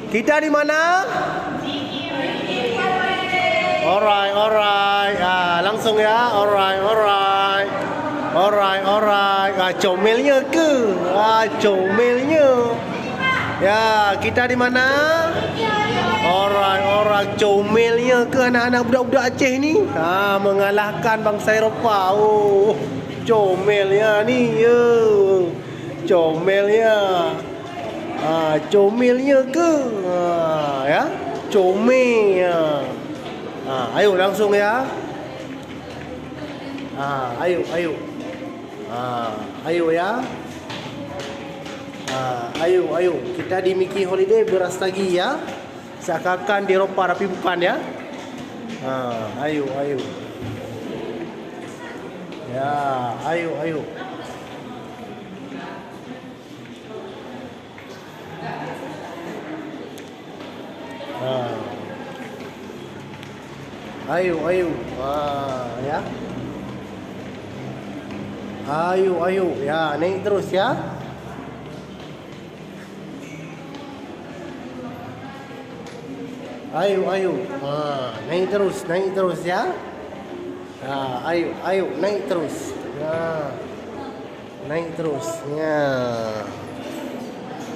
Kita di mana? Alright, alright. Langsung ya. Alright, alright. Alright, alright. Comelnya ke? Comelnya. Ya, kita di mana? Alright, alright. Comelnya ke anak-anak budak-budak Aceh ni? Mengalahkan bangsa Eropah. Oh, comelnya ni. Ya. Comelnya. Comelnya ke? Ya. Comel. Ayo langsung ya. Ayo, ayo. Ayo ya. Ayo, ayo. Kita di Mickey Holiday beras lagi ya. Seakan-akan di Eropah tapi bukan ya. Ayo, ayo. Ya, ayo, ayo. Ayo, ayo. Ya. Ayo, ayo. Ya, naik terus ya. Ayo, ayo. Naik terus ya. Ayo, ayo, naik terus. Naik terus. Ya.